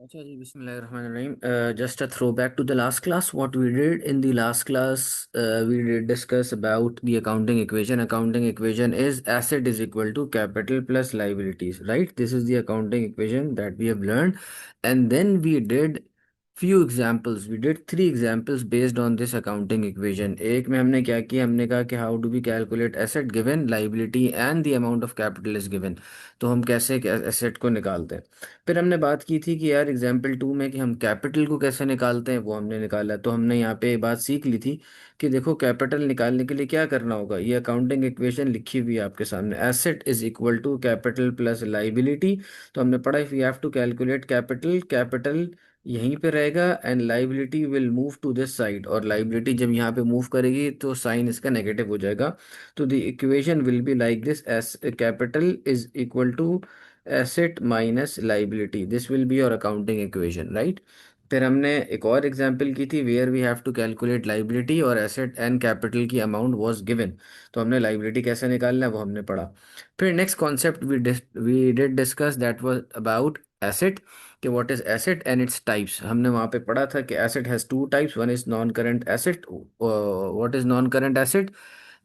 अच्छा जी, बिस्मिल्लाहिर्रहमानिर्रहीम. Just a throwback to the last class. What we did in the last class, we did discuss about the accounting equation. Accounting equation is asset is equal to capital plus liabilities, right? This is the accounting equation that we have learned, and then we did few examples. We did three examples based on this accounting equation. एक में हमने क्या किया, हमने कहा कि how do we calculate asset given liability and the amount of capital is given. तो हम कैसे एसेट को निकालते हैं. फिर हमने बात की थी कि यार एग्जाम्पल टू में कि हम कैपिटल को कैसे निकालते हैं, वो हमने निकाला. तो हमने यहाँ पे एक बात सीख ली थी कि देखो कैपिटल निकालने के लिए क्या करना होगा. ये अकाउंटिंग इक्वेशन लिखी हुई है आपके सामने, asset is equal to capital plus liability. तो हमने पढ़ा if you have to calculate capital, capital यहीं पे रहेगा and liability will move to this side, और लाइबिलिटी जब यहाँ पे मूव करेगी तो साइन इसका नेगेटिव हो जाएगा. तो the equation will be like this, as capital is equal to asset minus liability. This will be your accounting equation, right. फिर हमने एक और एग्जांपल की थी where we have to calculate liability और एसेट एंड कैपिटल की amount was given. तो हमने लाइबिलिटी कैसे निकालना है वो हमने पढ़ा. फिर next concept we did discuss that was about asset, कि what is asset and its types. हमने वहाँ पे पढ़ा था कि asset has two types. One is non current asset. What is non current asset?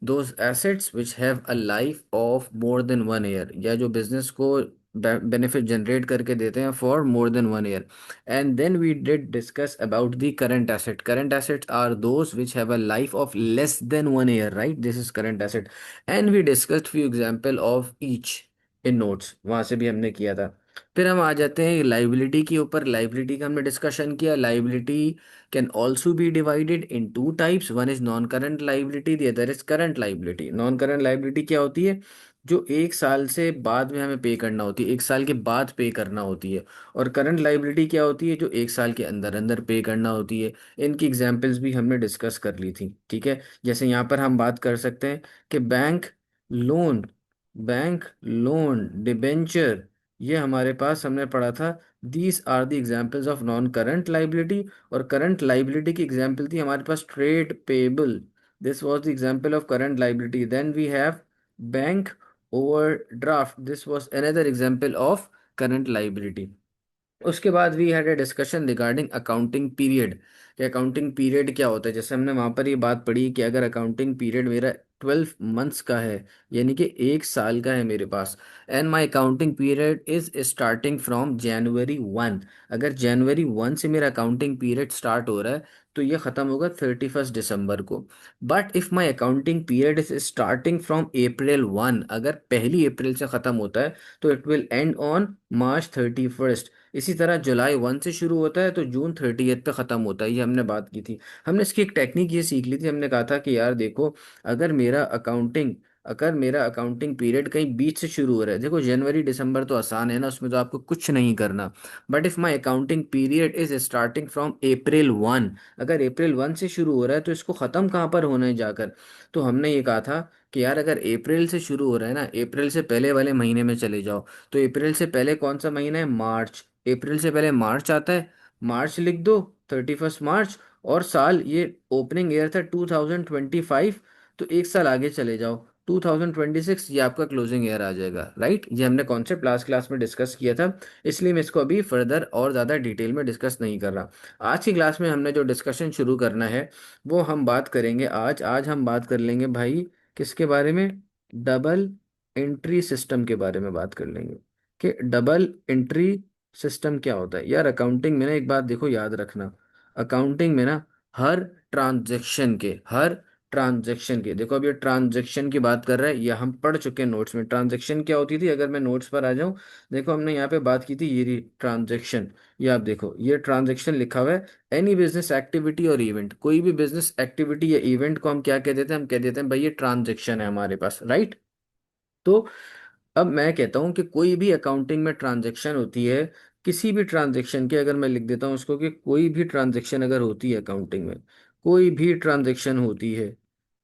those assets which have a life of more than 1 year, या जो business को benefit generate करके देते हैं for more than 1 year. And then we did discuss about the current asset. Current assets are those which have a life of less than 1 year, right. This is current asset. And we discussed few example of each in notes, वहां से भी हमने किया था. फिर हम आ जाते हैं लाइबिलिटी के ऊपर. लाइबिलिटी का हमने डिस्कशन किया. Liability can also be divided in two types. One is non-current liability, the other is current liability. Non-current liability क्या होती है? जो एक साल से बाद में हमें पे करना होती है, एक साल के बाद पे करना होती है. और करंट लाइबिलिटी क्या होती है? जो एक साल के अंदर अंदर पे करना होती है. इनकी एग्जांपल्स भी हमने डिस्कस कर ली थी, ठीक है. जैसे यहाँ पर हम बात कर सकते हैं कि लोन बैंक लोन डिबेंचर, ये हमारे पास हमने पढ़ा था. These are the examples of non current liability. और करंट लाइबिलिटी की एग्जाम्पल थी हमारे पास trade payable. This was the example of current liability. Then we have bank overdraft. This was another example of current liability. उसके बाद we had a discussion regarding accounting period. कि accounting period क्या होता है. जैसे हमने वहां पर ये बात पढ़ी कि अगर अकाउंटिंग पीरियड मेरा 12 months का है, यानी कि एक साल का है मेरे पास, and my accounting period is starting from January 1. अगर January 1 से मेरा अकाउंटिंग पीरियड स्टार्ट हो रहा है तो ये खत्म होगा 31 दिसंबर को. But if my accounting period is starting from April 1, अगर 1 अप्रैल से खत्म होता है तो it will and on March 31. इसी तरह July 1 से शुरू होता है तो June 30 पे ख़त्म होता है. ये हमने बात की थी. हमने इसकी एक टेक्निक ये सीख ली थी. हमने कहा था कि यार देखो, अगर मेरा अकाउंटिंग अगर मेरा अकाउंटिंग पीरियड कहीं बीच से शुरू हो रहा है, देखो जनवरी दिसंबर तो आसान है ना, उसमें तो आपको कुछ नहीं करना. But if my accounting period is starting from April 1, अगर April 1 से शुरू हो रहा है तो इसको ख़त्म कहाँ पर होना है जाकर. तो हमने ये कहा था कि यार अगर अप्रैल से शुरू हो रहा है ना, अप्रैल से पहले वाले महीने में चले जाओ. तो अप्रैल से पहले कौन सा महीना है? मार्च. अप्रैल से पहले मार्च आता है, मार्च लिख दो, 31 मार्च. और साल ये ओपनिंग ईयर था 2025, तो एक साल आगे चले जाओ, 2026, ये आपका क्लोजिंग ईयर आ जाएगा, राइट. ये हमने कॉन्सेप्ट लास्ट क्लास में डिस्कस किया था, इसलिए मैं इसको अभी फर्दर और ज़्यादा डिटेल में डिस्कस नहीं कर रहा. आज की क्लास में हमने जो डिस्कशन शुरू करना है वो हम बात करेंगे आज आज हम बात कर लेंगे भाई, किसके बारे में? डबल एंट्री सिस्टम के बारे में बात कर लेंगे. कि डबल एंट्री सिस्टम क्या होता है. यार अकाउंटिंग में ना एक बात देखो याद रखना. अकाउंटिंग में ना हर ट्रांजैक्शन के देखो, अब ये ट्रांजैक्शन की बात कर रहा है, ये हम पढ़ चुके हैं नोट्स में. ट्रांजैक्शन क्या होती थी, अगर मैं नोट्स पर आ जाऊं, देखो हमने यहाँ पे बात की थी ये ट्रांजैक्शन. ये आप देखो, ये ट्रांजैक्शन लिखा हुआ है. एनी बिजनेस एक्टिविटी और इवेंट, कोई भी बिजनेस एक्टिविटी या इवेंट को हम क्या कह देते हैं? हम कह देते हैं भाई ये ट्रांजैक्शन है हमारे पास, राइट. तो अब मैं कहता हूं कि कोई भी अकाउंटिंग में ट्रांजैक्शन होती है, किसी भी ट्रांजैक्शन के, अगर मैं लिख देता हूं उसको कि कोई भी ट्रांजैक्शन अगर होती है अकाउंटिंग में, कोई भी ट्रांजैक्शन होती है,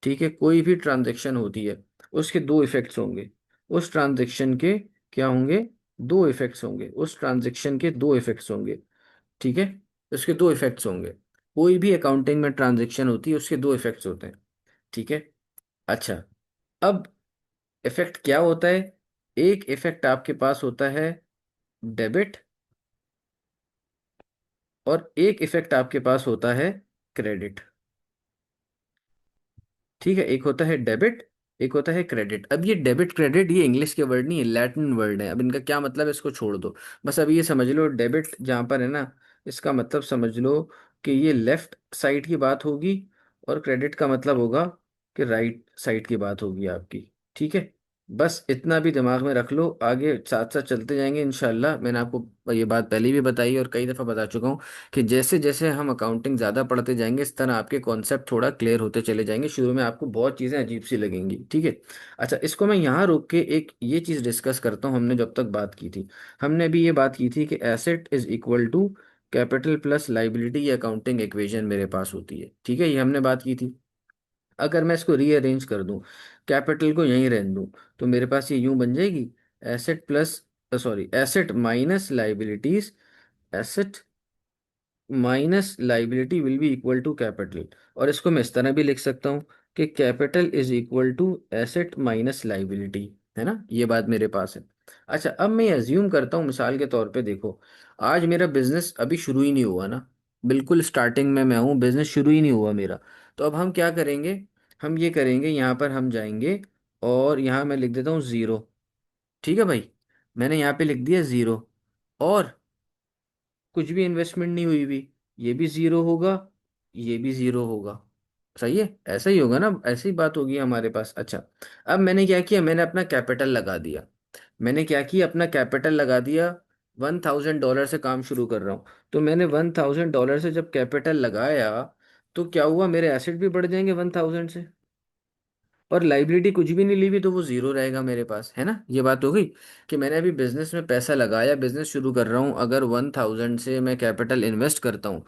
ठीक है, कोई भी ट्रांजैक्शन होती है, उसके दो इफेक्ट्स होंगे. उस ट्रांजैक्शन के क्या होंगे? दो इफेक्ट्स होंगे. उस ट्रांजैक्शन के दो इफेक्ट्स होंगे, ठीक है. उसके दो इफेक्ट्स होंगे. कोई भी अकाउंटिंग में ट्रांजैक्शन होती है उसके दो इफेक्ट्स होते हैं, ठीक है. अच्छा, अब इफेक्ट क्या होता है? एक इफेक्ट आपके पास होता है डेबिट, और एक इफेक्ट आपके पास होता है क्रेडिट। ठीक है, एक होता है डेबिट, एक होता है क्रेडिट। अब ये डेबिट क्रेडिट ये इंग्लिश के वर्ड नहीं है, लैटिन वर्ड है। अब इनका क्या मतलब है इसको छोड़ दो। बस अब ये समझ लो, डेबिट जहाँ पर है ना, इसका मतलब समझ लो कि ये लेफ्ट साइड की बात होगी, और क्रेडिट का मतलब होगा कि राइट साइड की बात होगी आपकी। ठीक है, बस इतना भी दिमाग में रख लो, आगे साथ साथ चलते जाएंगे इंशाल्लाह। मैंने आपको ये बात पहले भी बताई और कई दफ़ा बता चुका हूँ कि जैसे जैसे हम अकाउंटिंग ज़्यादा पढ़ते जाएंगे, इस तरह आपके कॉन्सेप्ट थोड़ा क्लियर होते चले जाएंगे। शुरू में आपको बहुत चीज़ें अजीब सी लगेंगी। ठीक है, अच्छा, इसको मैं यहाँ रोक के एक ये चीज़ डिस्कस करता हूँ। हमने जब तक बात की थी, हमने अभी ये बात की थी कि asset is equal to capital plus liability, ये अकाउंटिंग इक्वेशन मेरे पास होती है। ठीक है, ये हमने बात की थी। अगर मैं इसको रीअरेंज कर दूं, कैपिटल को यहीं रहने दूं, तो मेरे पास ये यूं बन जाएगी, asset plus, sorry, asset minus liabilities, asset minus liability will be equal to capital. और इसको मैं इस तरह भी लिख सकता हूँ कि capital is equal to asset minus liability, है ना, ये बात मेरे पास है। अच्छा, अब मैं अज्यूम करता हूँ मिसाल के तौर पे, देखो आज मेरा बिजनेस अभी शुरू ही नहीं हुआ ना, बिल्कुल स्टार्टिंग में मैं हूँ, बिजनेस शुरू ही नहीं हुआ मेरा। तो अब हम क्या करेंगे, हम ये करेंगे, यहाँ पर हम जाएंगे और यहाँ मैं लिख देता हूँ ज़ीरो। ठीक है भाई, मैंने यहाँ पे लिख दिया ज़ीरो, और कुछ भी इन्वेस्टमेंट नहीं हुई भी, ये भी जीरो होगा, ये भी जीरो होगा। सही है, ऐसा ही होगा ना, ऐसी ही बात होगी हमारे पास। अच्छा, अब मैंने क्या किया, मैंने अपना कैपिटल लगा दिया। मैंने क्या किया, अपना कैपिटल लगा दिया। $1000 से काम शुरू कर रहा हूँ। तो मैंने $1000 से जब कैपिटल लगाया, तो क्या हुआ, मेरे एसेट भी बढ़ जाएंगे 1000 से, और लाइबिलिटी कुछ भी नहीं ली हुई, तो वो जीरो रहेगा मेरे पास, है ना। ये बात हो गई कि मैंने अभी बिजनेस में पैसा लगाया, बिजनेस शुरू कर रहा हूँ, अगर 1000 से मैं कैपिटल इन्वेस्ट करता हूँ,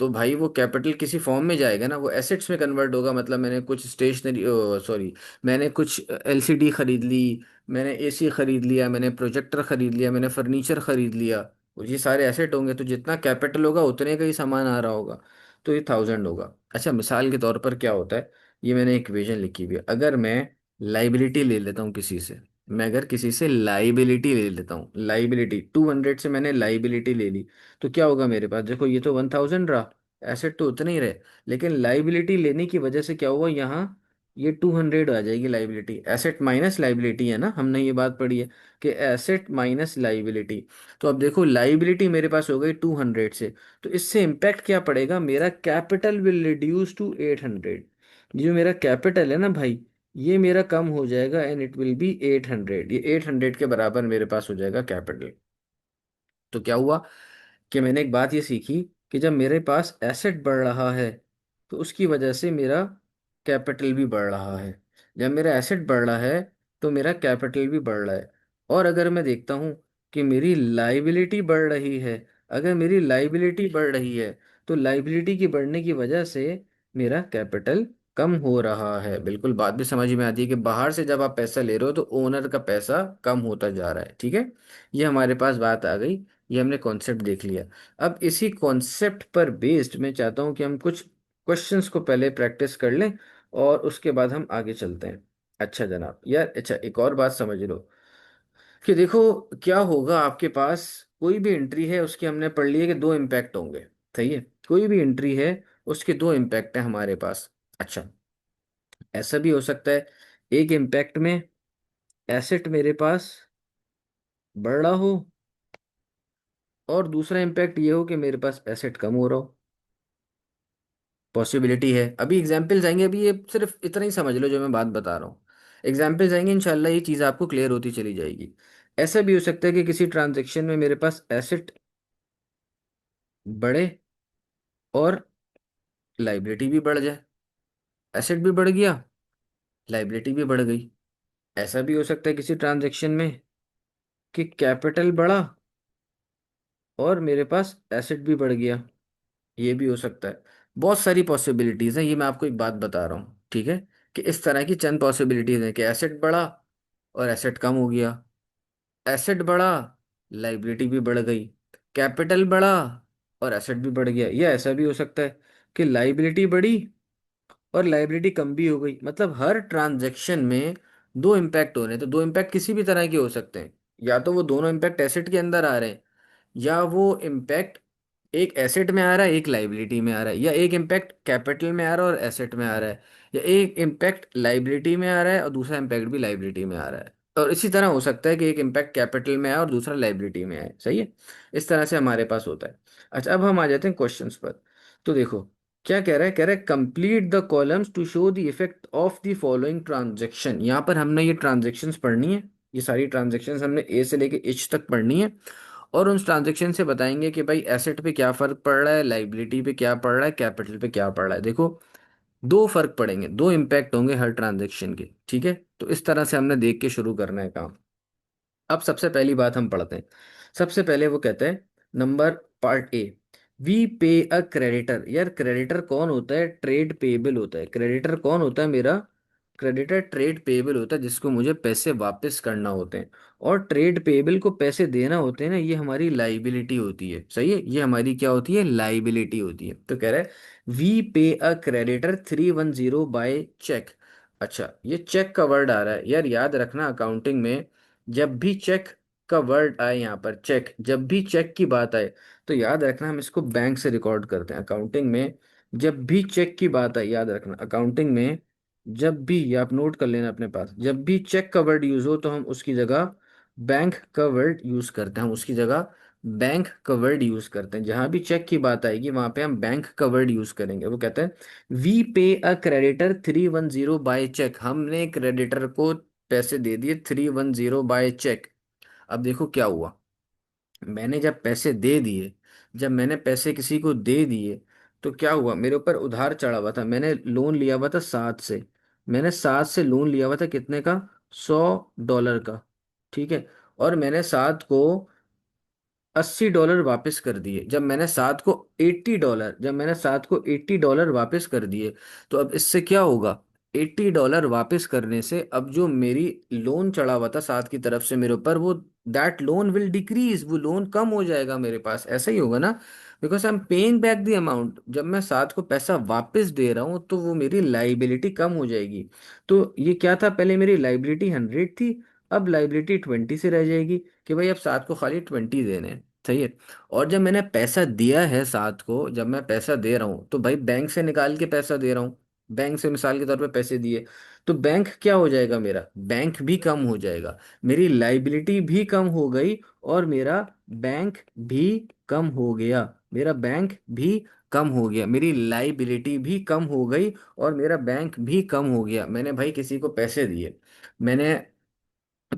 तो भाई वो कैपिटल किसी फॉर्म में जाएगा ना, वो एसेट्स में कन्वर्ट होगा। मतलब मैंने कुछ स्टेशनरी, सॉरी, मैंने कुछ एलसीडी खरीद ली, मैंने एसी खरीद लिया, मैंने प्रोजेक्टर खरीद लिया, मैंने फर्नीचर खरीद लिया, तो ये सारे एसेट होंगे, तो जितना कैपिटल होगा उतने का ही सामान आ रहा होगा, तो ये 1000 होगा। अच्छा, मिसाल के तौर पर क्या होता है, ये मैंने एक इक्वेशन लिखी हुई है, अगर मैं लाइबिलिटी ले लेता हूँ किसी से, मैं अगर किसी से लाइबिलिटी ले लेता हूँ, लाइबिलिटी 200 से मैंने लाइबिलिटी ले ली, तो क्या होगा मेरे पास, देखो ये तो 1000 रहा, एसेट तो उतने ही रहे, लेकिन लाइबिलिटी लेने की वजह से क्या हुआ यहाँ, ये 200 आ जाएगी लाइबिलिटी। एसेट माइनस लाइबिलिटी है ना, हमने ये बात पढ़ी है कि एसेट माइनस लाइबिलिटी। तो अब देखो, लाइबिलिटी मेरे पास हो गई 200 से, तो इससे इम्पैक्ट क्या पड़ेगा, मेरा कैपिटल विल रिड्यूस टू 800। जो मेरा कैपिटल है ना भाई, ये मेरा कम हो जाएगा, एंड इट विल बी 800, ये 800 के बराबर मेरे पास हो जाएगा कैपिटल। तो क्या हुआ कि मैंने एक बात ये सीखी कि जब मेरे पास एसेट बढ़ रहा है, तो उसकी वजह से मेरा कैपिटल भी बढ़ रहा है। जब मेरा एसेट बढ़ रहा है, तो मेरा कैपिटल भी बढ़ रहा है। और अगर मैं देखता हूँ कि मेरी लाइबिलिटी बढ़ रही है, अगर मेरी लाइबिलिटी बढ़ रही है, तो लाइबिलिटी की बढ़ने की वजह से मेरा कैपिटल कम हो रहा है। बिल्कुल बात भी समझ में आती है कि बाहर से जब आप पैसा ले रहे हो, तो ओनर का पैसा कम होता जा रहा है। ठीक है, ये हमारे पास बात आ गई, ये हमने कॉन्सेप्ट देख लिया। अब इसी कॉन्सेप्ट पर बेस्ड मैं चाहता हूं कि हम कुछ क्वेश्चंस को पहले प्रैक्टिस कर लें, और उसके बाद हम आगे चलते हैं। अच्छा जनाब, यार अच्छा, एक और बात समझ लो कि देखो क्या होगा आपके पास, कोई भी एंट्री है उसकी हमने पढ़ ली है कि दो इम्पैक्ट होंगे। सही है, कोई भी एंट्री है उसके दो इम्पैक्ट हैं हमारे पास। अच्छा, ऐसा भी हो सकता है एक इम्पैक्ट में एसेट मेरे पास बढ़ रहा हो, और दूसरा इम्पैक्ट ये हो कि मेरे पास एसेट कम हो रहा हो। पॉसिबिलिटी है, अभी एग्जाम्पल्स आएंगे, अभी ये सिर्फ इतना ही समझ लो जो मैं बात बता रहा हूँ। एग्जाम्पल्स आएंगे इंशाल्लाह, ये चीज़ आपको क्लियर होती चली जाएगी। ऐसा भी हो सकता है कि किसी ट्रांजैक्शन में मेरे पास एसेट बढ़े और लाइबिलिटी भी बढ़ जाए, एसेट भी बढ़ गया, लाइबिलिटी भी बढ़ गई। ऐसा भी हो सकता है किसी ट्रांजैक्शन में कि कैपिटल बढ़ा और मेरे पास एसेट भी बढ़ गया, ये भी हो सकता है। बहुत सारी पॉसिबिलिटीज हैं, ये मैं आपको एक बात बता रहा हूँ। ठीक है, कि इस तरह की चंद पॉसिबिलिटीज हैं कि एसेट बढ़ा और एसेट कम हो गया, एसेट बढ़ा, लाइबिलिटी भी बढ़ गई, कैपिटल बढ़ा और एसेट भी बढ़ गया। या ऐसा भी हो सकता है कि लाइबिलिटी बढ़ी और लाइबिलिटी कम भी हो गई। मतलब हर ट्रांजैक्शन में दो इम्पैक्ट हो रहे हैं, तो दो इम्पैक्ट किसी भी तरह के हो सकते हैं, या तो वो दोनों इम्पैक्ट एसेट के अंदर आ रहे हैं, या वो इम्पैक्ट एक एसेट में आ रहा है, एक लाइबिलिटी में आ रहा है, या एक इम्पैक्ट कैपिटल में आ रहा है और एसेट में आ रहा है, या एक इम्पैक्ट लाइबिलिटी में आ रहा है और दूसरा इम्पैक्ट भी लाइबिलिटी में आ रहा है। और इसी तरह हो सकता है कि एक इम्पैक्ट कैपिटल में आए और दूसरा लाइबिलिटी में आए। सही है, इस तरह से हमारे पास होता है। अच्छा, अब हम आ जाते हैं क्वेश्चंस पर। तो देखो क्या कह रहा है complete the columns to show the effect of the following transaction. यहाँ पर हमने ये ट्रांजेक्शन्स पढ़नी है, ये सारी ट्रांजेक्शन्स हमने ए से लेके एच तक पढ़नी है। और उन ट्रांजेक्शन से बताएंगे कि भाई एसेट पे क्या फर्क पड़ रहा है, लाइबिलिटी पे क्या पड़ रहा है, कैपिटल पे क्या पड़ रहा है। देखो दो फर्क पड़ेंगे, दो इम्पैक्ट होंगे हर ट्रांजेक्शन के। ठीक है, तो इस तरह से हमने देख के शुरू करना है काम। अब सबसे पहली बात हम पढ़ते हैं। सबसे पहले वो कहते हैं, number part A, we pay a creditor. यार क्रेडिटर कौन होता है? ट्रेड पेएबल होता है। क्रेडिटर कौन होता है मेरा? क्रेडिटर ट्रेड पेएबल होता है, जिसको मुझे पैसे वापस करना होते हैं। और ट्रेड पेएबल को पैसे देना होते हैं ना, ये हमारी लाइबिलिटी होती है। सही है, ये हमारी क्या होती है? लाइबिलिटी होती है। तो कह रहा है we pay a creditor 310 by check. अच्छा, ये चेक का वर्ड आ रहा है यार, याद रखना अकाउंटिंग में जब भी चेक का वर्ड आए, यहाँ पर चेक, जब भी चेक की बात आए तो याद रखना हम इसको बैंक से रिकॉर्ड करते हैं अकाउंटिंग में। जब भी चेक की बात आए, याद रखना अकाउंटिंग में जब भी, ये आप नोट कर लेना अपने पास, जब भी चेक का वर्ड यूज हो तो हम उसकी जगह बैंक का वर्ड यूज करते हैं। हम उसकी जगह बैंक का वर्ड यूज करते हैं। जहां भी चेक की बात आएगी वहां पे हम बैंक का वर्ड यूज करेंगे। वो कहते हैं we pay a creditor 310 by cheque. हमने क्रेडिटर को पैसे दे दिए 310 बाय चेक। अब देखो क्या हुआ, मैंने जब पैसे दे दिए, जब मैंने पैसे किसी को दे दिए तो क्या हुआ, मेरे ऊपर उधार चढ़ा हुआ था। मैंने लोन लिया हुआ था 7 से। मैंने 7 से लोन लिया हुआ था, कितने का? $100 का। ठीक है, और मैंने 7 को $80 वापस कर दिए। जब मैंने 7 को 80 डॉलर, जब मैंने 7 को $80 वापस कर दिए, तो अब इससे क्या होगा? $80 वापस करने से अब जो मेरी लोन चढ़ा हुआ था 7 की तरफ से मेरे ऊपर, वो दैट लोन विल डिक्रीज, वो लोन कम हो जाएगा मेरे पास। ऐसा ही होगा ना, because I am paying back the amount. जब मैं 7 को पैसा वापस दे रहा हूँ तो वो मेरी लाइबिलिटी कम हो जाएगी। तो ये क्या था, पहले मेरी लाइबिलिटी 100 थी, अब लाइबिलिटी 20 से रह जाएगी कि भाई अब 7 को खाली 20 देने हैं। सही है। और जब मैंने पैसा दिया है 7 को, जब मैं पैसा दे रहा हूँ तो भाई बैंक से निकाल के पैसा दे रहा हूँ। बैंक से मिसाल के तौर पे पैसे दिए, तो बैंक क्या हो जाएगा मेरा? बैंक भी कम हो जाएगा, मेरी लाइबिलिटी भी कम हो गई और मेरा बैंक भी कम हो गया। मेरा बैंक भी कम हो गया, मेरी लाइबिलिटी भी कम हो गई और मेरा बैंक भी कम हो गया। मैंने भाई किसी को पैसे दिए, मैंने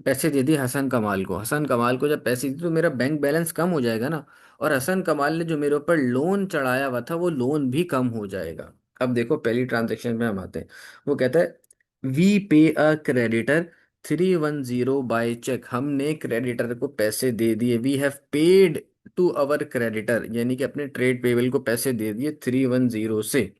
पैसे दे दिए हसन कमाल को। हसन कमाल को जब पैसे दिए तो मेरा बैंक बैलेंस कम हो जाएगा ना। और हसन कमाल ने जो मेरे ऊपर लोन चढ़ाया हुआ था वो लोन भी कम हो जाएगा। अब देखो पहली ट्रांजेक्शन में हम आते हैं। वो कहता है we pay a creditor 310 by cheque. हमने क्रेडिटर को पैसे दे दिए, we have paid to our creditor, यानी कि अपने ट्रेड पेबल को पैसे दे दिए 310 से।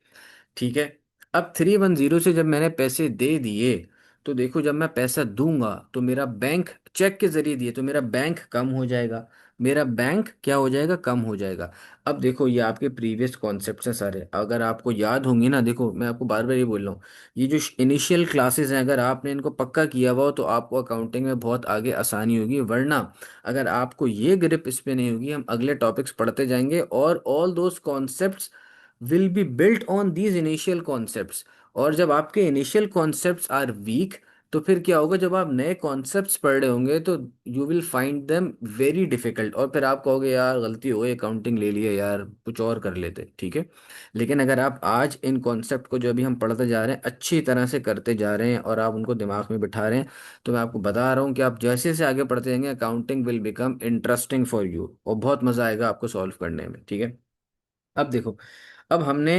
ठीक है, अब 310 से जब मैंने पैसे दे दिए तो देखो जब मैं पैसा दूंगा तो मेरा बैंक, चेक के जरिए दिए तो मेरा बैंक कम हो जाएगा। मेरा बैंक क्या हो जाएगा? कम हो जाएगा। अब देखो ये आपके प्रीवियस कॉन्सेप्ट हैं सारे, अगर आपको याद होंगे ना, देखो मैं आपको बार बार ये बोल रहा हूँ, ये जो इनिशियल क्लासेस हैं अगर आपने इनको पक्का किया हुआ हो तो आपको अकाउंटिंग में बहुत आगे आसानी होगी। वरना अगर आपको ये ग्रिप इस पे नहीं होगी, हम अगले टॉपिक्स पढ़ते जाएंगे और all those concepts will be built on these initial concepts। और जब आपके इनिशियल कॉन्सेप्ट्स आर वीक तो फिर क्या होगा, जब आप नए कॉन्सेप्ट्स पढ़ रहे होंगे तो you will find them very difficult, और फिर आप कहोगे यार गलती हो गई, अकाउंटिंग ले लिया यार, कुछ और कर लेते। ठीक है, लेकिन अगर आप आज इन कॉन्सेप्ट को जो अभी हम पढ़ते जा रहे हैं अच्छी तरह से करते जा रहे हैं और आप उनको दिमाग में बिठा रहे हैं, तो मैं आपको बता रहा हूँ कि आप जैसे जैसे आगे पढ़ते जाएंगे accounting will become interesting for you और बहुत मजा आएगा आपको सॉल्व करने में। ठीक है, अब देखो, अब हमने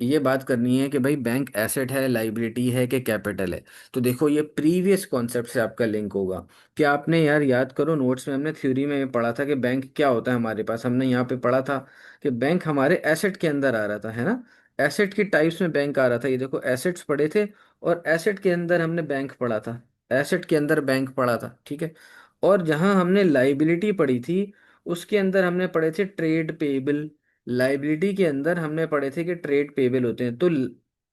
ये बात करनी है कि भाई बैंक एसेट है, लाइबिलिटी है कि कैपिटल है। तो देखो ये प्रीवियस कॉन्सेप्ट से आपका लिंक होगा। क्या आपने यार याद करो, नोट्स में हमने थ्योरी में पढ़ा था कि बैंक क्या होता है हमारे पास। हमने यहाँ पे पढ़ा था कि बैंक हमारे एसेट के अंदर आ रहा था, है ना? एसेट की टाइप्स में बैंक आ रहा था। ये देखो एसेट्स पढ़े थे और एसेट के अंदर हमने बैंक पढ़ा था, एसेट के अंदर बैंक पढ़ा था। ठीक है, और जहां हमने लाइबिलिटी पढ़ी थी उसके अंदर हमने पढ़े थे ट्रेड पेबल। लाइबिलिटी के अंदर हमने पढ़े थे कि ट्रेड पेबल होते हैं। तो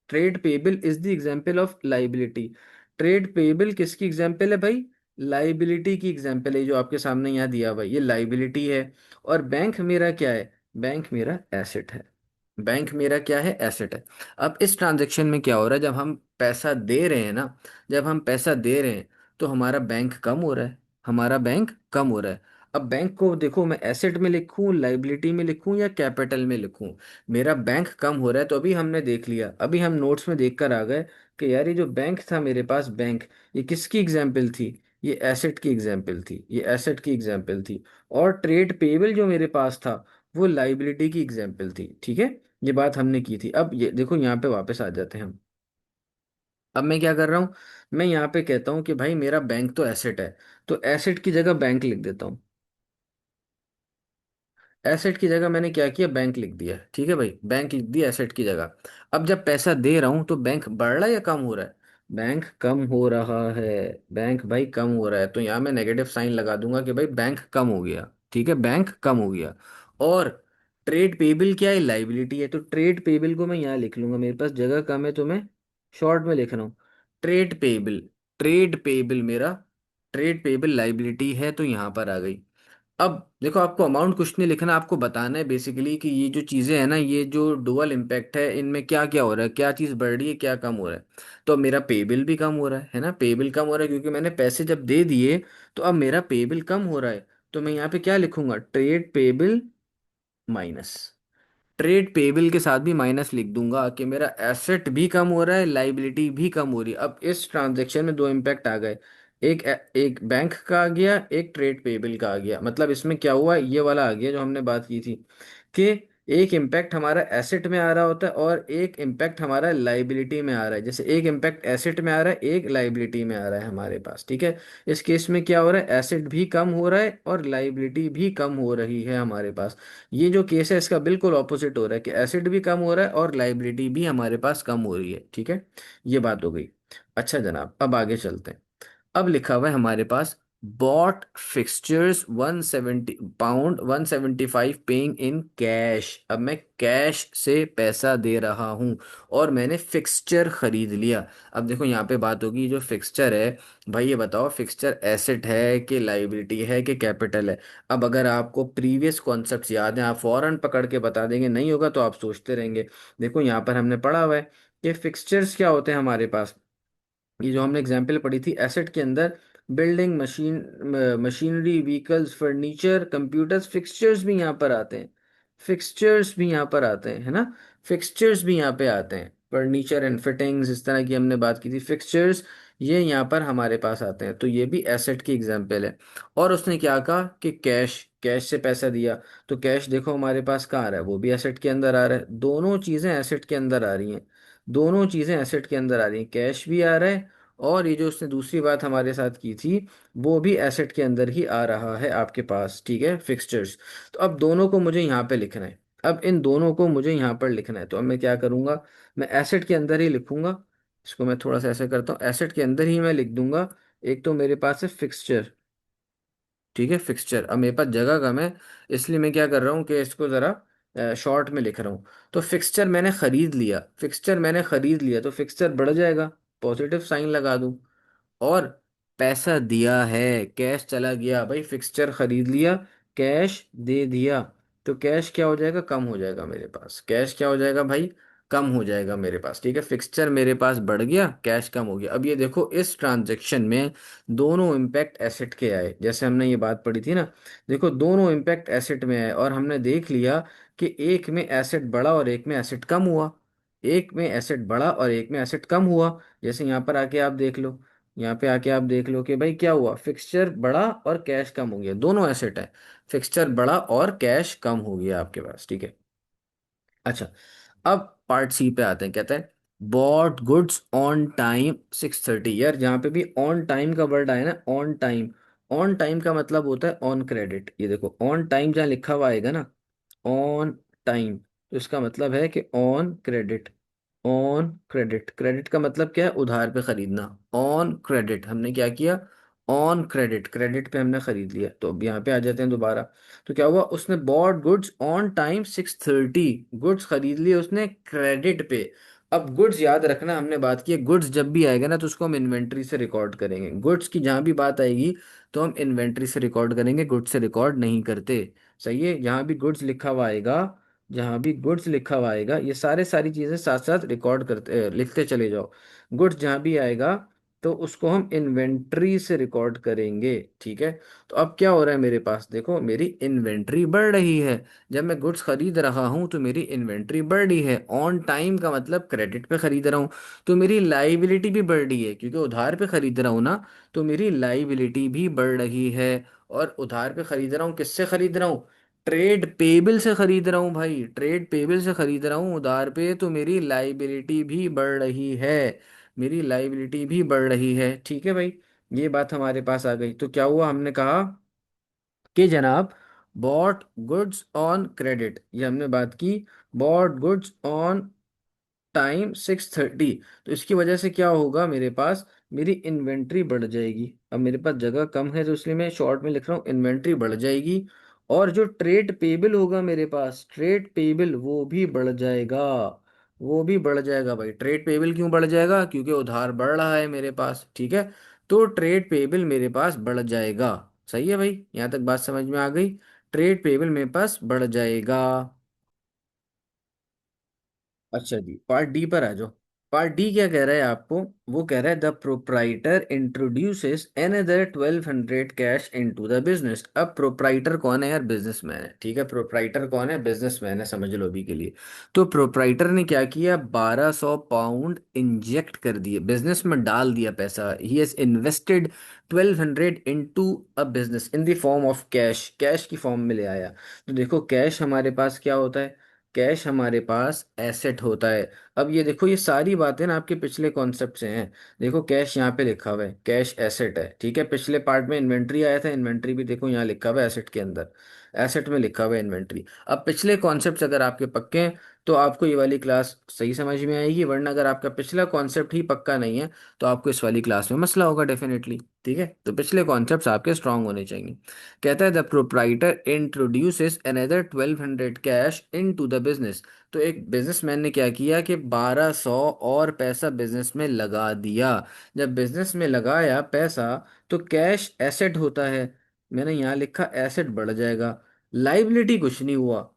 trade payable is the example of liability. Trade payable किसकी एग्जांपल है भाई? लाइबिलिटी की एग्जांपल है। जो आपके सामने यहाँ दिया हुआ है ये लाइबिलिटी है। और बैंक मेरा क्या है? बैंक मेरा एसेट है। बैंक मेरा क्या है, एसेट है। अब इस ट्रांजैक्शन में क्या हो रहा है, जब हम पैसा दे रहे हैं ना, जब हम पैसा दे रहे हैं तो हमारा बैंक कम हो रहा है, हमारा बैंक कम हो रहा है। अब बैंक को देखो, मैं एसेट में लिखूं, लाइबिलिटी में लिखूं या कैपिटल में लिखूं, मेरा बैंक कम हो रहा है। तो अभी हमने देख लिया, अभी हम नोट्स में देख कर आ गए कि यार ये जो बैंक था मेरे पास, बैंक, ये किसकी एग्जाम्पल थी, ये एसेट की एग्जाम्पल थी, ये एसेट की एग्जाम्पल थी। और ट्रेड पेबल जो मेरे पास था वो लाइबिलिटी की एग्जाम्पल थी, ठीक है। ये बात हमने की थी। अब ये देखो, यहाँ पे वापस आ जाते हैं हम। अब मैं क्या कर रहा हूँ, मैं यहाँ पे कहता हूँ कि भाई मेरा बैंक तो एसेट है, तो एसेट की जगह बैंक लिख देता हूँ। एसेट की जगह मैंने क्या किया, बैंक लिख दिया, ठीक है भाई, बैंक लिख दिया एसेट की जगह। अब जब पैसा दे रहा हूं तो बैंक बढ़ रहा है या कम हो रहा है, बैंक कम हो रहा है। बैंक भाई कम हो रहा है, तो यहाँ मैं नेगेटिव साइन लगा दूंगा कि भाई बैंक कम हो गया, ठीक है, बैंक कम हो गया। और ट्रेड पेबल क्या है, लाइबिलिटी है, तो ट्रेड पेबल को मैं यहाँ लिख लूंगा, मेरे पास जगह कम है तो मैं शॉर्ट में लिख रहा हूँ। ट्रेड पेबल, ट्रेड पेबल मेरा, ट्रेड पेबल लाइबिलिटी है तो यहाँ पर आ गई। अब देखो, आपको अमाउंट कुछ नहीं लिखना, आपको बताना है बेसिकली कि ये जो चीजें हैं ना, ये जो डुअल इम्पैक्ट है, इनमें क्या क्या हो रहा है, क्या चीज बढ़ रही है, क्या कम हो रहा है। तो अब मेरा पे बिल भी कम हो रहा है ना, पे बिल कम हो रहा है क्योंकि मैंने पैसे जब दे दिए, तो अब मेरा पे बिल कम हो रहा है। तो मैं यहाँ पे क्या लिखूंगा, trade payable minus, trade payable के साथ भी माइनस लिख दूंगा कि मेरा एसेट भी कम हो रहा है, लाइबिलिटी भी कम हो रही है। अब इस ट्रांजैक्शन में दो इम्पैक्ट आ गए, एक एक बैंक का आ गया, एक ट्रेड पेबल का आ गया। मतलब इसमें क्या हुआ, ये वाला आ गया जो हमने बात की थी कि एक इम्पैक्ट हमारा एसेट में आ रहा होता है और एक इम्पैक्ट हमारा लाइबिलिटी में आ रहा है। जैसे एक इम्पैक्ट एसेट में आ रहा है, एक लाइबिलिटी में आ रहा है हमारे पास, ठीक है। इस केस में क्या हो रहा है, एसेट भी कम हो रहा है और लाइबिलिटी भी कम हो रही है हमारे पास। ये जो केस है इसका बिल्कुल ऑपोजिट हो रहा है कि एसिड भी कम हो रहा है और लाइबिलिटी भी हमारे पास कम हो रही है, ठीक है। ये बात हो गई। अच्छा जनाब, अब आगे चलते हैं। अब लिखा हुआ है हमारे पास, bought fixtures 170 pound 175 paying in cash. अब मैं कैश से पैसा दे रहा हूं और मैंने फिक्सचर खरीद लिया। अब देखो यहाँ पे बात होगी, जो फिक्सचर है, भाई ये बताओ फिक्सचर एसेट है कि लाइबिलिटी है कि कैपिटल है। अब अगर आपको प्रीवियस कॉन्सेप्ट्स याद हैं, आप फौरन पकड़ के बता देंगे, नहीं होगा तो आप सोचते रहेंगे। देखो यहाँ पर हमने पढ़ा हुआ है कि फिक्सचर्स क्या होते हैं हमारे पास। ये जो हमने एग्जाम्पल पढ़ी थी, एसेट के अंदर building, machinery, vehicles, furniture, computers, fixtures भी यहाँ पर आते हैं, फिक्सचर्स भी यहाँ पर आते हैं, है ना। फिक्सचर्स भी यहाँ पे आते हैं, फर्नीचर एंड फिटिंग्स, इस तरह की हमने बात की थी, फिक्सचर्स ये यहाँ पर हमारे पास आते हैं। तो ये भी एसेट की एग्जाम्पल है। और उसने क्या कहा कि कैश, कैश से पैसा दिया, तो कैश देखो हमारे पास कहाँ आ रहा है, वो भी एसेट के अंदर आ रहा है। दोनों चीजें एसेट के अंदर आ रही हैं, दोनों चीजें एसेट के अंदर आ रही हैं, कैश भी आ रहा है और ये जो उसने दूसरी बात हमारे साथ की थी वो भी एसेट के अंदर ही आ रहा है आपके पास, ठीक है, फिक्सचर्स। तो अब दोनों को मुझे यहाँ पे लिखना है, अब इन दोनों को मुझे यहाँ पर लिखना है। तो अब मैं क्या करूँगा, मैं एसेट के अंदर ही लिखूंगा। इसको मैं थोड़ा सा ऐसे करता हूँ, एसेट के अंदर ही मैं लिख दूंगा। एक तो मेरे पास है फिक्सचर, ठीक है, फिक्सचर। अब मेरे पास जगह कम है, इसलिए मैं क्या कर रहा हूँ कि इसको ज़रा शॉर्ट में लिख रहा हूँ। तो फिक्सचर मैंने खरीद लिया, फिक्सचर मैंने खरीद लिया, तो फिक्सचर बढ़ जाएगा, पॉजिटिव साइन लगा दूँ। और पैसा दिया है, कैश चला गया, भाई फिक्सचर खरीद लिया, कैश दे दिया, तो कैश क्या हो जाएगा, कम हो जाएगा मेरे पास, कैश क्या हो जाएगा भाई, कम हो जाएगा मेरे पास, ठीक है। फिक्सचर मेरे पास बढ़ गया, कैश कम हो गया। अब ये देखो, इस ट्रांजेक्शन में दोनों इम्पैक्ट एसेट के आए, जैसे हमने ये बात पढ़ी थी ना। देखो दोनों इम्पैक्ट एसेट में आए और हमने देख लिया कि एक में एसेट बढ़ा और एक में एसेट कम हुआ, एक में एसेट बढ़ा और एक में एसेट कम हुआ। जैसे यहाँ पर आके आप देख लो, यहाँ पे आके आप देख लो कि भाई क्या हुआ, फिक्सचर बढ़ा और कैश कम हो गया, दोनों एसेट है, फिक्सचर बढ़ा और कैश कम हो गया आपके पास, ठीक है। अच्छा, अब पार्ट सी पे आते हैं, कहते हैं बॉट गुड्स ऑन टाइम 6:30। यार जहाँ पे भी ऑन टाइम का वर्ड आए ना, ऑन टाइम, ऑन टाइम का मतलब होता है ऑन क्रेडिट। ये देखो ऑन टाइम जहाँ लिखा हुआ आएगा ना, ऑन टाइम, तो इसका मतलब है कि on credit, on credit. Credit का मतलब क्या है, उधार पे खरीदना। ऑन क्रेडिट हमने क्या किया, ऑन क्रेडिट, क्रेडिट पे हमने खरीद लिया। तो अब यहाँ पे आ जाते हैं दोबारा। तो क्या हुआ, उसने bought goods on time 6:30, goods खरीद लिए उसने क्रेडिट पे। अब गुड्स याद रखना, हमने बात की है, गुड्स जब भी आएगा ना तो उसको हम इन्वेंट्री से रिकॉर्ड करेंगे। गुड्स की जहां भी बात आएगी तो हम इन्वेंट्री से रिकॉर्ड करेंगे, गुड्स से रिकॉर्ड नहीं करते, सही है, जहां भी गुड्स लिखा हुआ आएगा, जहां भी गुड्स लिखा हुआ आएगा, ये सारी चीजें साथ साथ रिकॉर्ड करते लिखते चले जाओ। गुड्स जहां भी आएगा तो उसको हम इन्वेंट्री से रिकॉर्ड करेंगे। ठीक है। तो अब क्या हो रहा है मेरे पास, देखो मेरी इन्वेंट्री बढ़ रही है। जब मैं गुड्स खरीद रहा हूं तो मेरी इन्वेंट्री बढ़ रही है, ऑन टाइम का मतलब क्रेडिट पे खरीद रहा हूं। तो मेरी लाइबिलिटी भी बढ़ रही है, क्योंकि उधार पे खरीद रहा हूं ना, तो मेरी लाइबिलिटी भी बढ़ रही है। और उधार पे खरीद रहा हूँ, किससे खरीद रहा हूँ? ट्रेड पेबल से खरीद रहा हूँ भाई, ट्रेड पेबल से खरीद रहा हूँ उधार पे, तो मेरी लाइबिलिटी भी बढ़ रही है। मेरी लाइबिलिटी भी बढ़ रही है। ठीक है भाई, ये बात हमारे पास आ गई। तो क्या हुआ, हमने कहा कि जनाब बॉट गुड्स ऑन क्रेडिट, ये हमने बात की, बॉट गुड्स ऑन टाइम 6:30। तो इसकी वजह से क्या होगा मेरे पास, मेरी इन्वेंट्री बढ़ जाएगी। अब मेरे पास जगह कम है तो इसलिए मैं शॉर्ट में लिख रहा हूँ, इन्वेंट्री बढ़ जाएगी। और जो ट्रेड पेबल होगा मेरे पास, ट्रेड पेबल वो भी बढ़ जाएगा। वो भी बढ़ जाएगा भाई। ट्रेड पेबल क्यों बढ़ जाएगा? क्योंकि उधार बढ़ रहा है मेरे पास। ठीक है। तो ट्रेड पेबल मेरे पास बढ़ जाएगा। सही है भाई, यहाँ तक बात समझ में आ गई। ट्रेड पेबल मेरे पास बढ़ जाएगा। अच्छा जी, पार्ट डी पर आ जाओ। पार्ट डी क्या कह रहा है आपको? वो कह रहा है the proprietor introduces another 1200 cash into the business. अब प्रोप्राइटर कौन है यार? बिजनेसमैन है। ठीक है, प्रोप्राइटर कौन है? बिजनेसमैन है, समझ लो अभी के लिए। तो प्रोप्राइटर ने क्या किया, 1200 पाउंड इंजेक्ट कर दिए बिजनेस में, डाल दिया पैसा। He has invested 1200 into a business in the form of cash, cash की फॉर्म में ले आया। तो देखो कैश हमारे पास क्या होता है? कैश हमारे पास एसेट होता है। अब ये देखो, ये सारी बातें ना आपके पिछले कॉन्सेप्ट से हैं। देखो कैश यहाँ पे लिखा हुआ है, कैश एसेट है। ठीक है, पिछले पार्ट में इन्वेंट्री आया था, इन्वेंट्री भी देखो यहाँ लिखा हुआ है एसेट के अंदर, एसेट में लिखा हुआ है इन्वेंट्री। अब पिछले कॉन्सेप्ट अगर आपके पक्के हैं तो आपको ये वाली क्लास सही समझ में आएगी, वरना अगर आपका पिछला कॉन्सेप्ट ही पक्का नहीं है तो आपको इस वाली क्लास में मसला होगा डेफिनेटली। ठीक है, तो पिछले कॉन्सेप्ट्स आपके स्ट्रांग होने चाहिए। कहता है the proprietor introduces another 1200 cash into the business. तो एक बिजनेसमैन ने क्या किया कि 1200 और पैसा बिजनेस में लगा दिया। जब बिजनेस में लगाया पैसा तो कैश एसेट होता है, मैंने यहाँ लिखा एसेट बढ़ जाएगा। लाइबिलिटी कुछ नहीं हुआ,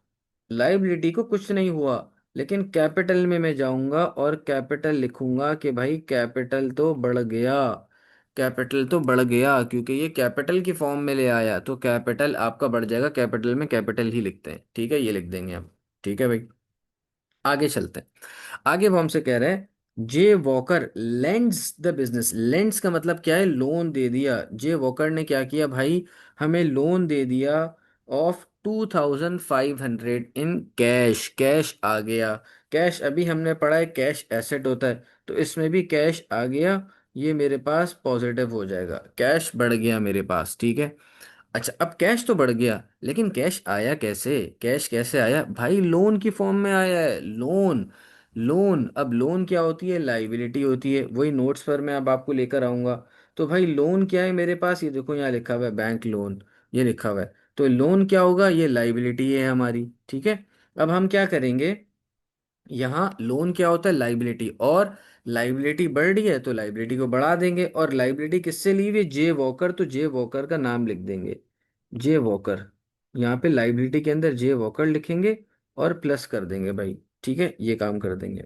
लाइबिलिटी को कुछ नहीं हुआ। लेकिन कैपिटल में मैं जाऊंगा और कैपिटल लिखूंगा कि भाई कैपिटल तो बढ़ गया, कैपिटल तो बढ़ गया, क्योंकि ये कैपिटल की फॉर्म में ले आया तो कैपिटल आपका बढ़ जाएगा। कैपिटल में कैपिटल ही लिखते हैं। ठीक है, ये लिख देंगे हम। ठीक है भाई, आगे चलते हैं। आगे वो हमसे कह रहे हैं J Walker lends the business. Lends का मतलब क्या है? लोन दे दिया। जे वॉकर ने क्या किया भाई, हमें लोन दे दिया ऑफ 2500 इन कैश। कैश आ गया। कैश अभी हमने पढ़ा है कैश एसेट होता है, तो इसमें भी कैश आ गया। ये मेरे पास पॉजिटिव हो जाएगा, कैश बढ़ गया मेरे पास। ठीक है। अच्छा, अब कैश तो बढ़ गया, लेकिन कैश आया कैसे? कैश कैसे आया भाई? लोन की फॉर्म में आया है, लोन। लोन, अब लोन क्या होती है? लाइबिलिटी होती है, वही नोट्स पर मैं अब आपको लेकर आऊंगा। तो भाई लोन क्या है मेरे पास? ये देखो यहाँ लिखा हुआ है बैंक लोन, ये लिखा हुआ है। तो लोन क्या होगा? ये लाइबिलिटी है हमारी। ठीक है। अब हम क्या करेंगे, यहाँ लोन क्या होता है? लाइबिलिटी। और लाइबिलिटी बढ़ रही है तो लाइबिलिटी को बढ़ा देंगे। और लाइबिलिटी किससे ली हुई है? जे वॉकर, तो जे वॉकर का नाम लिख देंगे, जे वॉकर। यहाँ पे लाइबिलिटी के अंदर जे वॉकर लिखेंगे और प्लस कर देंगे भाई। ठीक है, ये काम कर देंगे।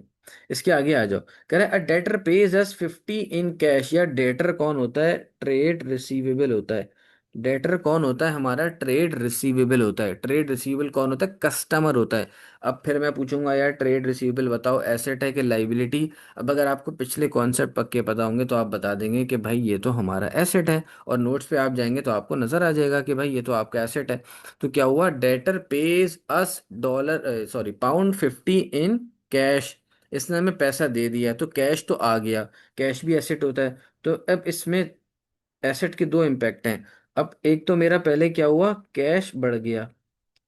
इसके आगे आ जाओ। कह रहा है a debtor page us 50 in cash. या डेटर कौन होता है? ट्रेड रिसीवेबल होता है। डेटर कौन होता है हमारा? ट्रेड रिसीवेबल होता है। ट्रेड रिसीवेबल कौन होता है? कस्टमर होता है। अब फिर मैं पूछूंगा यार ट्रेड रिसीवेबल बताओ एसेट है कि लाइबिलिटी? अब अगर आपको पिछले कॉन्सेप्ट पक्के पता होंगे तो आप बता देंगे कि भाई ये तो हमारा एसेट है, और नोट्स पे आप जाएंगे तो आपको नजर आ जाएगा कि भाई ये तो आपका एसेट है। तो क्या हुआ, debtor page us dollar sorry pound 50 in cash. इसने हमें पैसा दे दिया तो कैश तो आ गया, कैश भी एसेट होता है। तो अब इसमें एसेट के दो इम्पैक्ट हैं। अब एक तो मेरा पहले क्या हुआ, कैश बढ़ गया,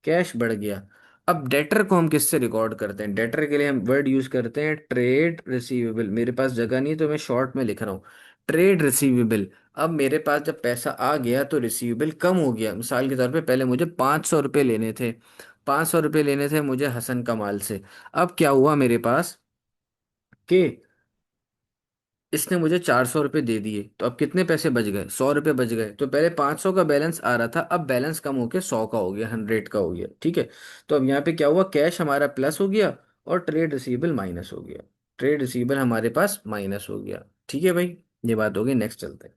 कैश बढ़ गया। अब डेटर को हम किससे रिकॉर्ड करते हैं? डेटर के लिए हम वर्ड यूज करते हैं ट्रेड रिसीवेबल। मेरे पास जगह नहीं तो मैं शॉर्ट में लिख रहा हूँ, ट्रेड रिसीवेबल। अब मेरे पास जब पैसा आ गया तो रिसीवेबल कम हो गया। मिसाल के तौर पे पहले मुझे 500 रुपये लेने थे, 500 रुपये लेने थे मुझे हसन कमाल से। अब क्या हुआ मेरे पास कि इसने मुझे 400 रुपये दे दिए, तो अब कितने पैसे बच गए? 100 रुपये बच गए। तो पहले 500 का बैलेंस आ रहा था, अब बैलेंस कम होके 100 का हो गया, 100 का हो गया। ठीक है। तो अब यहाँ पे क्या हुआ, कैश हमारा प्लस हो गया और ट्रेड रिसीवेबल माइनस हो गया। ट्रेड रिसीवेबल हमारे पास माइनस हो गया। ठीक है भाई, ये बात हो गई। नेक्स्ट चलते हैं।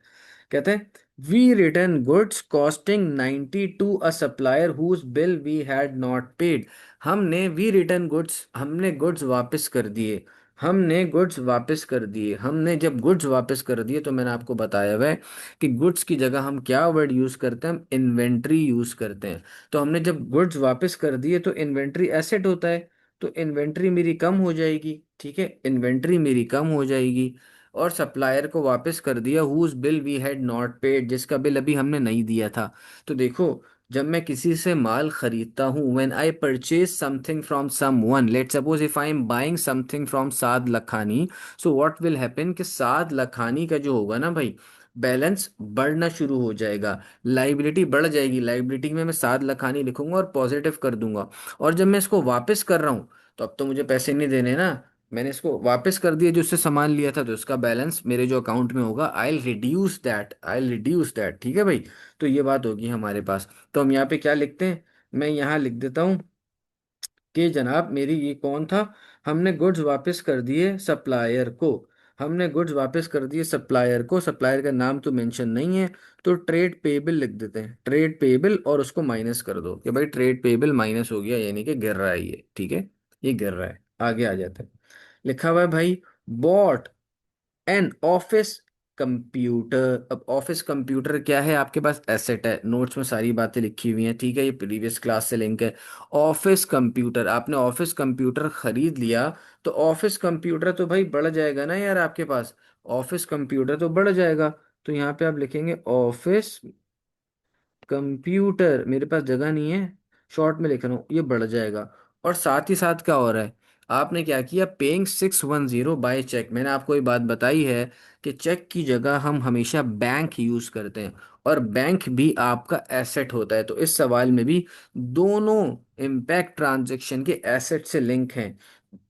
कहते हैं we return goods costing 90 to a supplier whose bill we had not paid. हमने वी रिटर्न गुड्स, हमने गुड्स वापस कर दिए। हमने गुड्स वापस कर दिए। हमने जब गुड्स वापस कर दिए तो मैंने आपको बताया हुआ है कि गुड्स की जगह हम क्या वर्ड यूज करते हैं, हम इन्वेंट्री यूज करते हैं। तो हमने जब गुड्स वापस कर दिए तो इन्वेंट्री एसेट होता है, तो इन्वेंट्री मेरी कम हो जाएगी। ठीक है, इन्वेंट्री मेरी कम हो जाएगी। और सप्लायर को वापस कर दिया whose bill we had not paid, जिसका बिल अभी हमने नहीं दिया था। तो देखो, जब मैं किसी से माल खरीदता हूं, when I purchase something from someone, let suppose if I am buying something from Saad Lakhani, so what will happen कि साद लखानी का जो होगा ना भाई, बैलेंस बढ़ना शुरू हो जाएगा, लाइबिलिटी बढ़ जाएगी। लाइबिलिटी में मैं साद लखानी लिखूंगा और पॉजिटिव कर दूंगा। और जब मैं इसको वापस कर रहा हूँ, तो अब तो मुझे पैसे नहीं देने ना, मैंने इसको वापस कर दिया जो उससे सामान लिया था, तो इसका बैलेंस मेरे जो अकाउंट में होगा, आई रिड्यूस दैट। ठीक है भाई, तो ये बात होगी हमारे पास। तो हम यहाँ पे क्या लिखते हैं, मैं यहाँ लिख देता हूँ कि जनाब मेरी ये कौन था, हमने गुड्स वापस कर दिए सप्लायर को। हमने गुड्स वापस कर दिए सप्लायर को, सप्लायर का नाम तो मेंशन नहीं है, तो ट्रेड पेबल लिख देते हैं, ट्रेड पेबल, और उसको माइनस कर दो कि भाई ट्रेड पेबल माइनस हो गया, यानी कि गिर रहा है ये। ठीक है, ये गिर रहा है। आगे आ जाते हैं। लिखा हुआ है भाई बॉट एन ऑफिस कंप्यूटर। अब ऑफिस कंप्यूटर क्या है, आपके पास एसेट है, नोट्स में सारी बातें लिखी हुई हैं। ठीक है, ये प्रीवियस क्लास से लिंक है। ऑफिस कंप्यूटर, आपने ऑफिस कंप्यूटर खरीद लिया, तो ऑफिस कंप्यूटर तो भाई बढ़ जाएगा ना यार आपके पास, ऑफिस कंप्यूटर तो बढ़ जाएगा। तो यहाँ पे आप लिखेंगे ऑफिस कंप्यूटर, मेरे पास जगह नहीं है, शॉर्ट में लिख रहा हूँ, ये बढ़ जाएगा। और साथ ही साथ क्या हो रहा है, आपने क्या किया, पेइंग 610 बाय चेक। मैंने आपको ये बात बताई है कि चेक की जगह हम हमेशा बैंक यूज करते हैं, और बैंक भी आपका एसेट होता है। तो इस सवाल में भी दोनों इम्पैक्ट ट्रांजैक्शन के एसेट से लिंक हैं।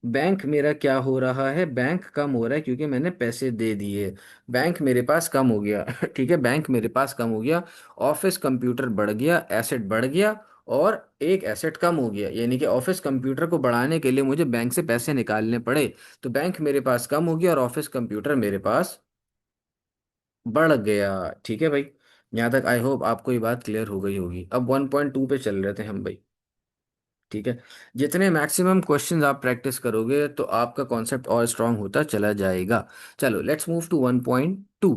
बैंक मेरा क्या हो रहा है, बैंक कम हो रहा है क्योंकि मैंने पैसे दे दिए, बैंक मेरे पास कम हो गया। ठीक है, बैंक मेरे पास कम हो गया। ऑफिस कंप्यूटर बढ़ गया, एसेट बढ़ गया, और एक एसेट कम हो गया, यानी कि ऑफिस कंप्यूटर को बढ़ाने के लिए मुझे बैंक से पैसे निकालने पड़े। तो बैंक मेरे पास कम हो गया और ऑफिस कंप्यूटर मेरे पास बढ़ गया। ठीक है भाई, यहाँ तक आई होप आपको ये बात क्लियर हो गई होगी। अब 1.2 पे चल रहे थे हम भाई। ठीक है, जितने मैक्सिमम क्वेश्चंस आप प्रैक्टिस करोगे तो आपका कॉन्सेप्ट और स्ट्रांग होता चला जाएगा। चलो लेट्स मूव टू 1.2।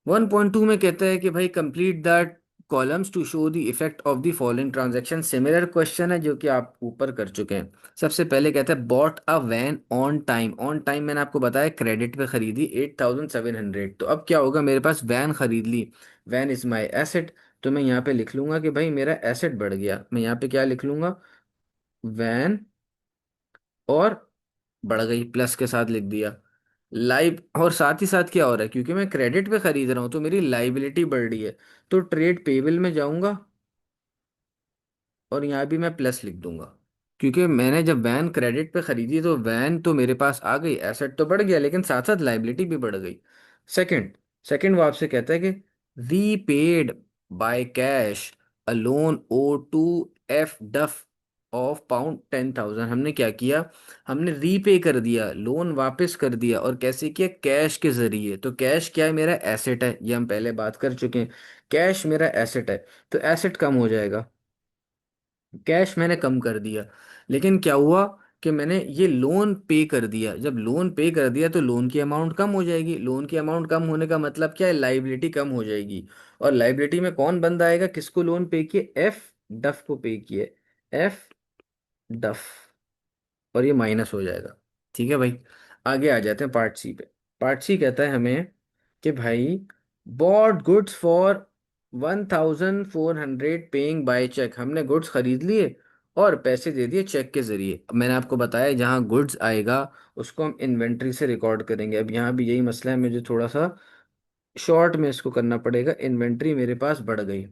1.2 में कहता है कि भाई complete that columns to show the effect of the following transaction. Similar question है जो कि आप ऊपर कर चुके हैं। सबसे पहले कहता है bought a van on time. On time मैंने आपको बताया क्रेडिट पे खरीदी 8700। तो अब क्या होगा, मेरे पास वैन खरीद ली, वैन इज माई एसेट। तो मैं यहाँ पे लिख लूंगा कि भाई मेरा एसेट बढ़ गया। मैं यहाँ पे क्या लिख लूंगा, वैन, और बढ़ गई, प्लस के साथ लिख दिया। लाइव, और साथ ही साथ क्या हो रहा है, क्योंकि मैं क्रेडिट पे खरीद रहा हूं तो मेरी लाइबिलिटी बढ़ रही है, तो ट्रेड पेबल में जाऊंगा और यहाँ भी मैं प्लस लिख दूंगा। क्योंकि मैंने जब वैन क्रेडिट पे खरीदी तो वैन तो मेरे पास आ गई, एसेट तो बढ़ गया, लेकिन साथ साथ लाइबिलिटी भी बढ़ गई। सेकंड, सेकंड वो आपसे कहता है कि repaid by cash a loan owe to F Duff of pound 10,000। हमने क्या किया, हमने रीपे कर दिया, लोन वापस कर दिया, और कैसे किया, कैश के जरिए। तो कैश क्या है, मेरा एसेट है, ये हम पहले बात कर चुके हैं। कैश मेरा एसेट है, तो एसेट कम हो जाएगा, कैश मैंने कम कर दिया। लेकिन क्या हुआ कि मैंने ये लोन पे कर दिया, जब लोन पे कर दिया तो लोन की अमाउंट कम हो जाएगी। लोन की अमाउंट कम होने का मतलब क्या है, लाइबिलिटी कम हो जाएगी। और लाइबिलिटी में कौन बंदा आएगा, किसको लोन पे किए, एफ डफ को पे किए, एफ डफ, और ये माइनस हो जाएगा। ठीक है भाई, आगे आ जाते हैं पार्ट सी पे। पार्ट सी कहता है हमें कि भाई bought goods for 1400 paying by cheque. हमने गुड्स खरीद लिए और पैसे दे दिए चेक के जरिए। अब मैंने आपको बताया जहाँ गुड्स आएगा उसको हम इन्वेंट्री से रिकॉर्ड करेंगे। अब यहाँ भी यही मसला है, मुझे थोड़ा सा शॉर्ट में इसको करना पड़ेगा। इन्वेंट्री मेरे पास बढ़ गई,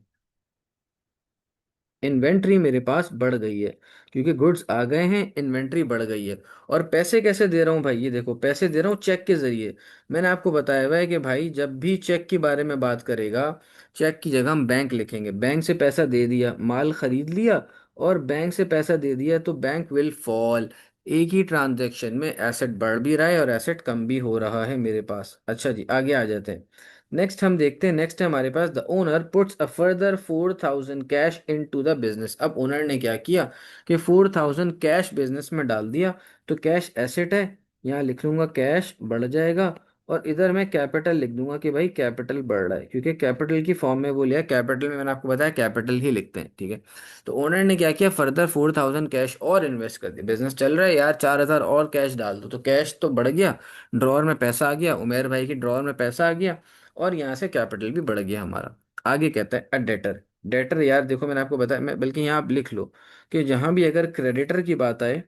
इन्वेंट्री मेरे पास बढ़ गई है, क्योंकि गुड्स आ गए हैं, इन्वेंट्री बढ़ गई है। और पैसे कैसे दे रहा हूँ भाई, ये देखो पैसे दे रहा हूँ चेक के जरिए। मैंने आपको बताया हुआ है कि भाई जब भी चेक के बारे में बात करेगा, चेक की जगह हम बैंक लिखेंगे। बैंक से पैसा दे दिया, माल खरीद लिया, और बैंक से पैसा दे दिया, तो बैंक विल फॉल। एक ही ट्रांजैक्शन में एसेट बढ़ भी रहा है और एसेट कम भी हो रहा है मेरे पास। अच्छा जी, आगे आ जाते हैं। नेक्स्ट हम देखते हैं, नेक्स्ट है हमारे पास, the owner puts a further 4,000 cash into the business. अब ओनर ने क्या किया कि 4,000 कैश बिजनेस में डाल दिया। तो कैश एसेट है, यहाँ लिख लूंगा कैश बढ़ जाएगा। और इधर मैं कैपिटल लिख दूंगा कि भाई कैपिटल बढ़ रहा है, क्योंकि कैपिटल की फॉर्म में वो लिया, कैपिटल में मैंने आपको बताया कैपिटल ही लिखते हैं, ठीक है। तो ओनर ने क्या किया, फर्दर 4,000 कैश और इन्वेस्ट कर दिया। बिजनेस चल रहा है यार, 4,000 और कैश डाल दो, तो कैश तो बढ़ गया, ड्रॉअर में पैसा आ गया, उमेर भाई की ड्रॉअर में पैसा आ गया, और यहाँ से कैपिटल भी बढ़ गया हमारा। आगे कहता है अ डेटर। डेटर यार देखो, मैंने आपको बताया, मैं बल्कि यहाँ आप लिख लो कि जहां भी अगर क्रेडिटर की बात आए,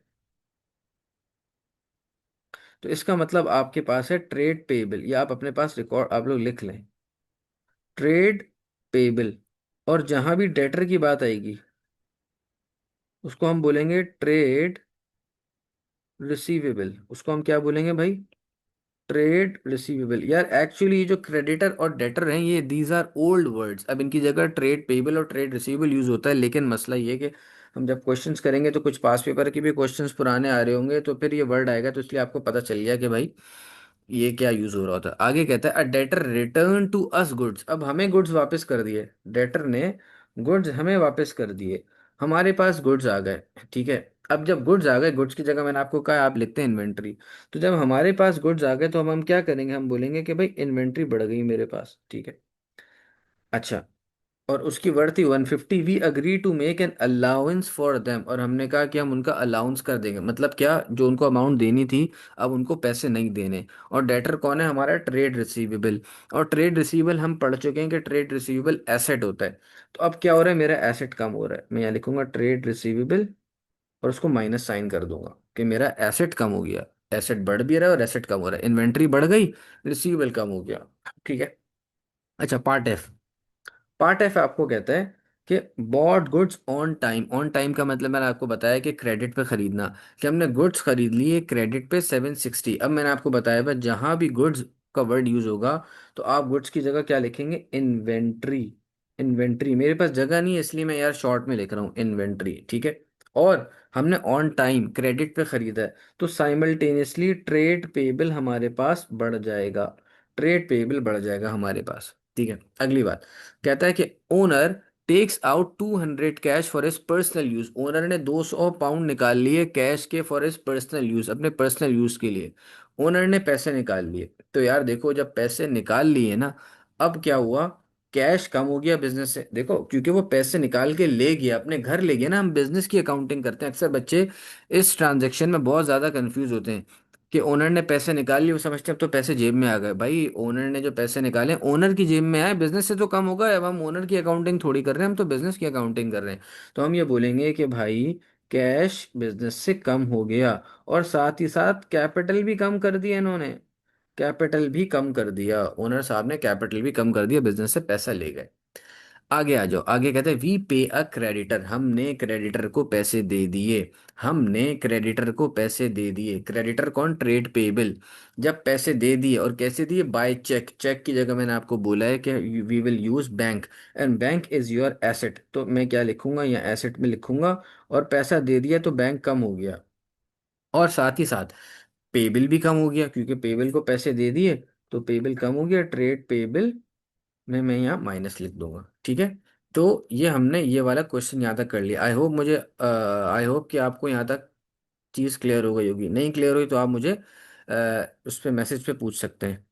तो इसका मतलब आपके पास है ट्रेड पेबल, या आप अपने पास रिकॉर्ड आप लोग लिख लें, ट्रेड पेबल। और जहां भी डेटर की बात आएगी, उसको हम बोलेंगे ट्रेड रिसीवेबल। उसको हम क्या बोलेंगे भाई, ट्रेड रिसीवेबल। यार एक्चुअली ये जो क्रेडिटर और डेटर हैं, ये दीज आर ओल्ड वर्ड्स। अब इनकी जगह ट्रेड पेबल और ट्रेड रिसीवेबल यूज होता है, लेकिन मसला ये है कि हम जब क्वेश्चंस करेंगे तो कुछ पास पेपर के भी क्वेश्चंस पुराने आ रहे होंगे, तो फिर ये वर्ड आएगा, तो इसलिए आपको पता चल गया कि भाई ये क्या यूज हो रहा होता है। आगे कहता है a debtor return to us goods. अब हमें गुड्स वापस कर दिए, डेटर ने गुड्स हमें वापस कर दिए, हमारे पास गुड्स आ गए, ठीक है। अब जब गुड्स आ गए, गुड्स की जगह मैंने आपको कहा आप लिखते हैं इन्वेंट्री। तो जब हमारे पास गुड्स आ गए, तो हम क्या करेंगे, हम बोलेंगे कि भाई इन्वेंट्री बढ़ गई मेरे पास, ठीक है। अच्छा, और उसकी वर्थ थी 150। We agree to make an allowance for them. और हमने कहा कि हम उनका अलाउंस कर देंगे, मतलब क्या, जो उनको अमाउंट देनी थी, अब उनको पैसे नहीं देने। और डेटर कौन है हमारा, ट्रेड रिसीवेबल। और ट्रेड रिसीवेबल हम पढ़ चुके हैं कि ट्रेड रिसीवेबल एसेट होता है। तो अब क्या हो रहा है, मेरा एसेट कम हो रहा है। मैं यहाँ लिखूंगा ट्रेड रिसीवेबल, और उसको माइनस साइन कर दूंगा कि मेरा एसेट कम हो गया। एसेट बढ़ भी रहा है और एसेट कम हो रहा है, इन्वेंट्री बढ़ गई, रिसीवेबल कम हो गया, ठीक है। अच्छा, पार्ट एफ। पार्ट एफ आपको कहता है कि bought goods on time. On time का मतलब मैंने आपको बताया कि क्रेडिट पे खरीदना, कि हमने गुड्स खरीद लिए क्रेडिट पे 760। अब मैंने आपको बताया भाई जहां भी गुड्स का वर्ड यूज होगा, तो आप गुड्स की जगह क्या लिखेंगे, इन्वेंट्री। इन्वेंट्री मेरे पास जगह नहीं है, इसलिए मैं यार शॉर्ट में लिख रहा हूँ इन्वेंट्री, ठीक है। और हमने ऑन टाइम क्रेडिट पे खरीदा है, तो साइमल्टेनियसली ट्रेड पेबल हमारे पास बढ़ जाएगा। ट्रेड पेबल बढ़ जाएगा हमारे पास, ठीक है। अगली बात कहता है कि owner takes out 200 cash for his personal use. Owner ने 200 पाउंड निकाल लिए कैश के, फॉर हिज पर्सनल यूज, अपने पर्सनल यूज के लिए। ओनर ने पैसे निकाल लिए। तो यार देखो, जब पैसे निकाल लिए ना, अब क्या हुआ, कैश कम हो गया बिजनेस से, देखो क्योंकि वो पैसे निकाल के ले गया, अपने घर ले गया ना। हम बिजनेस की अकाउंटिंग करते हैं, अक्सर बच्चे इस ट्रांजेक्शन में बहुत ज्यादा कंफ्यूज होते हैं कि ओनर ने पैसे निकाल लिए, वो समझते हैं अब तो पैसे जेब में आ गए। भाई ओनर ने जो पैसे निकाले ओनर की जेब में आए, बिजनेस से तो कम होगा। अब हम ओनर की अकाउंटिंग थोड़ी कर रहे हैं, हम तो बिजनेस की अकाउंटिंग कर रहे हैं। तो हम ये बोलेंगे कि भाई कैश बिजनेस से कम हो गया, और साथ ही साथ कैपिटल भी कम कर दिया इन्होंने। कैपिटल भी कम कर दिया, ओनर साहब ने कैपिटल भी कम कर दिया, बिजनेस से पैसा ले गए। आगे आ जाओ, आगे कहते हैं वी पे अ क्रेडिटर। हमने क्रेडिटर को पैसे दे दिए। हमने क्रेडिटर को पैसे दे दिए। क्रेडिटर कौन, ट्रेड पेबल। जब पैसे दे दिए, और कैसे दिए, बाय चेक। चेक की जगह मैंने आपको बोला है कि we will use bank, and bank is your asset. तो मैं क्या लिखूंगा, या एसेट में लिखूंगा। और पैसा दे दिया तो बैंक कम हो गया, और साथ ही साथ पेबल भी कम हो गया, क्योंकि पेबल को पैसे दे दिए, तो पेबल कम हो गया। ट्रेड पेबल में मैं यहाँ माइनस लिख दूंगा, ठीक है। तो ये हमने ये वाला क्वेश्चन यहाँ तक कर लिया। आई होप कि आपको यहाँ तक चीज़ क्लियर हो गई होगी। नहीं क्लियर हुई तो आप मुझे उस पर मैसेज पे पूछ सकते हैं।